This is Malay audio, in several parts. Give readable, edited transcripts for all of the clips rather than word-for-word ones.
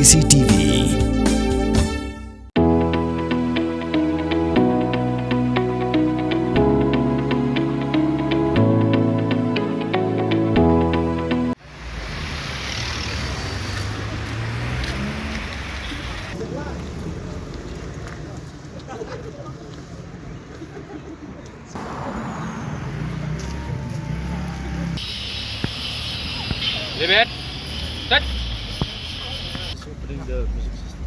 CCTV. Limit. Set. Opening the music system.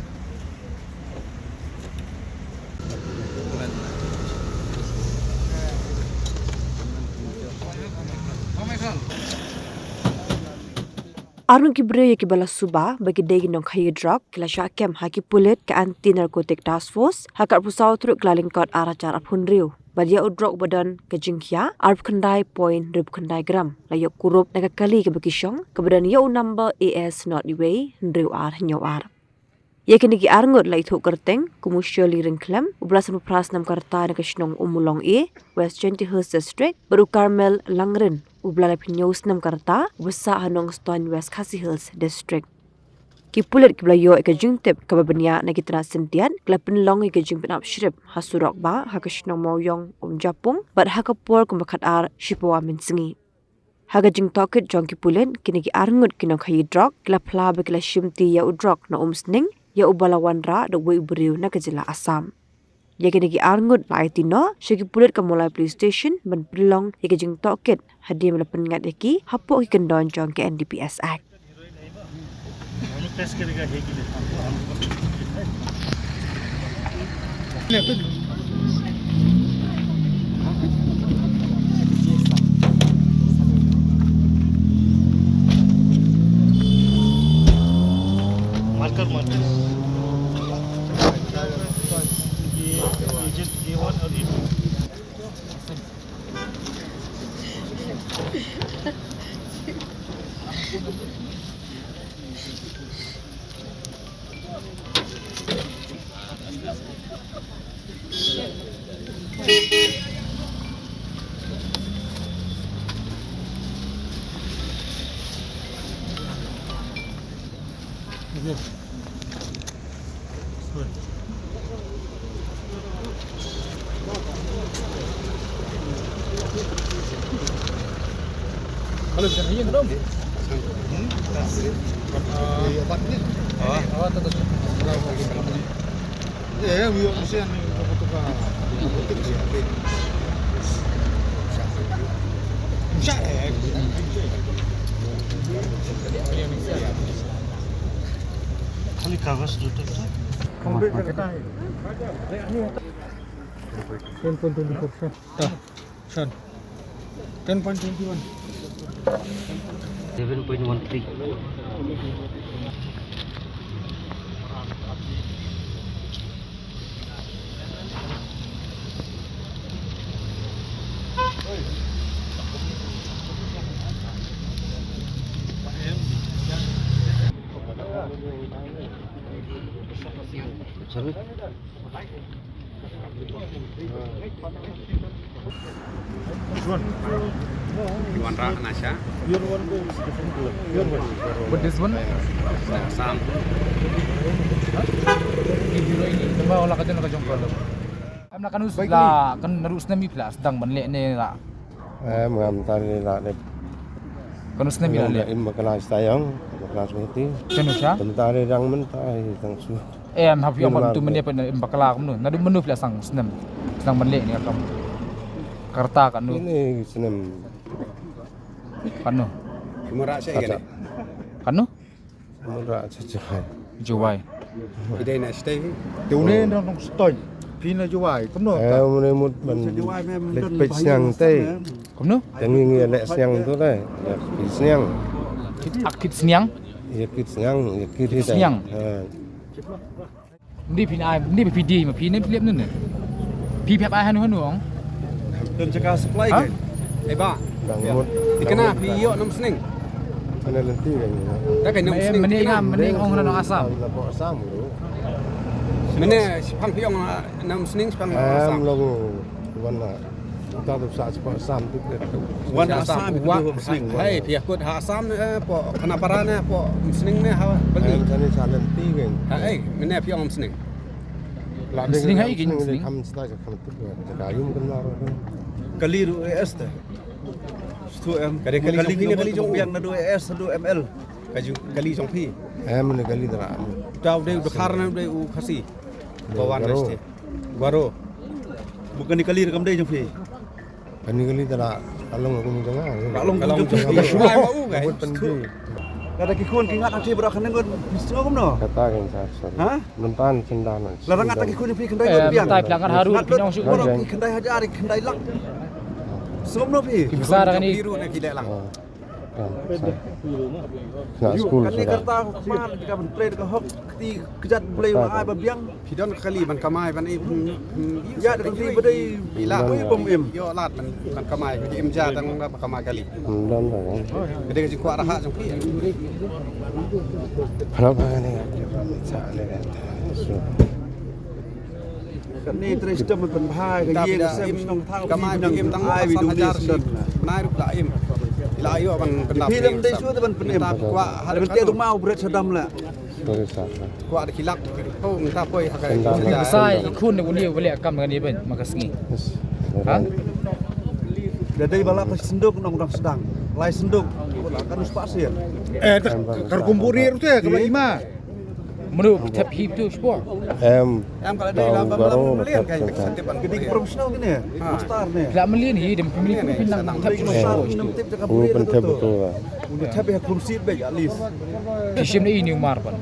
Arun kibre ki bala suba bagi degi nong khayi drug kila syakem haki pulit ke anti narcotic task force hakar pusau truk klalingkot aracar aphunriu badia udrok badan ke jingkya arp kendai point rib kendai gram layok kurup naga kali ke bakishong kebadan yo number AS not way ndriu ar nyaw ar yakini ki arngot lai thu kerteng kumusyoli ringklem ublasan pras nam karta naga shnong umulong West 20 District baru Carmel Langren ublala pinyaus nam karta wasa hanong Stone West Khasi Hills District. Ki pulit ki blayo eka jingtip ka babanya na kitna sentian klapin long eka jingpin up shrip hasurok ba hakashnong moyong japung bat hakapor kumbakat ar shipawa minsingi. Haga jing tokit jong ki pulit kini ki arngut kinong khayi drog kila pla ba kila shimti ya udrok na umsning ya ubalawan ra da wei uberiu na kajila Asam. Ya kini ki arngut lai tino syaki pulit ka mulai police station ban pelong ika jing tokit hadir melapan ngat eki hapok ki kendon jong ke NDPS Act. Marker. Kalau bisa aja belum? Obatnya? Oh, tetap. Ya, biar mesti ane tukar. Betul sih. Bisa ya. Kali kagas juta. Komplit kita. 10.24. Son. 10.21. 7.13. Sorry. You want Ra Nasha? Your one goes different color. Your one. But this one? Sam. Video ini cuma olah kajian nak jongkol. Am nak kanus lah kan narus nami plus dang banlek ni lah. Mengam tadi lah ni. Kanus nami lah lek. Im kelas tayang, kelas mesti. Kanusya? Bentar dang mentai tang su. Am happy am tu meni pen bakala kamu. Nadu menu plus sang senam. Sang banlek ni kamu. Karta kanu. Ini senam. Kanu. Murah saya kan? Kanu? Murah saja. Juwai. Ide nak stay. Điều này nó không stoi. Pin là cho vài, có nó. Mune mut ban. Lek siang teh. Kamu? Yang ini lek siang tu lah. Siang. Akit siang. Ya kit siang, ya kit siang. Ni pin ai, ni pin PD mà pin ni liệp nữa nè. Pi phép ai hanu hanu ông? Dan cakap supply kan? Ba. Bang mut. Dikena piyo nam sening. Mana lenti kan? Dah kena nam sening. Meni orang orang Asam. Lapor Asam tu. Mana pang piyo nam sening pang Asam. Long mana? kita tu saat sepak sam tu kita tu. Wan asam itu Wah, muslim. hai pihak kut ha asam po kenaparan po musning ne ha beli. Em sana salam ti kan. Hai mene pihak musning. Muslim hai gini, muslim. Kam setai kam tu jaga yum kan maro. Kali du ES teh. Stu em. Kali ni kali jong yang du ES du ML. Kaju kali jong pi. Em ne kali dara. Tau de karna de u khasi. Bawan reste. Garo. Bukan di kali rekam deh jong pi. Kani kali dara kalong aku menjaga. Kalong Kalau jong pi. ai mau guys. Buat pendi. Kada kikun kingat nanti berak kena ngon mistro kom no. Kata kan saya. Ha? Mentan sendanan. Larang ngata kikun pi kendai ngon biang. Tai pelanggan haru pinong syuk. Orang pi kendai haja ari kendai lang. Som no pi. Besar kan ni. Biru ne kidai lang. Nak school Kan ni sudah. kerta man jika bentrei ke hok ti kejat boleh ai babiang. Pidon kali ban kamai ban Ya dengan ti bedai bila bom em. yo lat ban kamai ke im ja tang kamai kali. Dan lah. Gede ke kuat raha jong pi. Kenapa ni? Saya kan. Kan ni sistemมันเป็นพายก็เยงเส้นต้องทาง kamai นั่ง im tang ไอ้วิดูดีสุด nai rup la im. La yo ban pendap. พี่เล่มได้ช่วยแต่มันเป็นเอ็ม kuat อะไรมันเตี้ยตรงเมาเบรชดำแหละ Sorry sah. kuat de kilak. Oh minta poi hakai. Besar ikun ni boleh boleh kam dengan dia ben makasengi. Ha? เดี๋ยวได้บาลาไปสนุกน้องดังsedang ลายสนุกkan us pasir Terkumpul tu ya kalau ima Menu tap hip tu sepuluh. Em Em kalau dari lama baru malam melihat dapat kayak tentang. setiap gede profesional gini ya star nih Kelak melian ni dia pemilik pun pinang tap dari sepuluh star sepuluh. enam tip jaga Ini boleh penting tu betul lah. udah tapi ya kursi baik at least Kishim ni ini umar pun.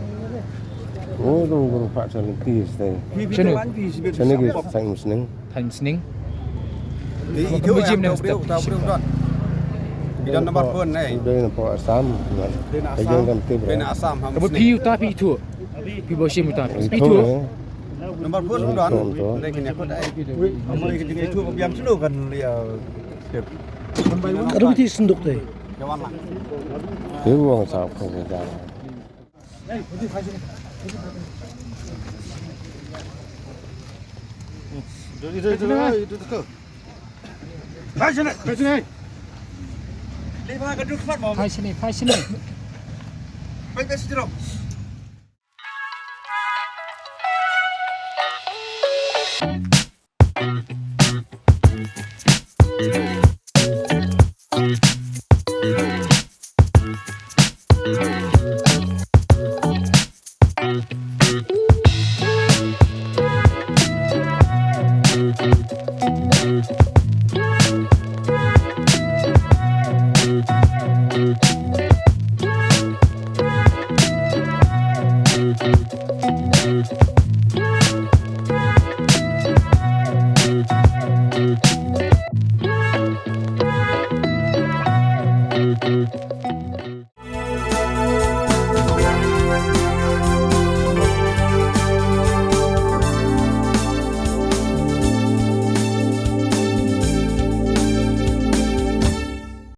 Oh tu guru pak jalan tis tadi.พี่วันพี่สิบเอ็ด Sana kita sang seneng. Tan sening. di itu em tahu beliau dot. Di dalam tempat pun Udah nampak asam. Kajian kan tu Bena asam ham. Kamu piu tapi itu. Piu bosim tapi Itu itu. Nomor pun dot. Dari kini aku dah. Amal ke jenis itu yang selu kan dia Ada bukti senduk tu. Jawan lah. Dia buang sahab kau jalan. itu Hai sini lima gedung flat mau Hai sini, hai sini. baik baik sini Thank you.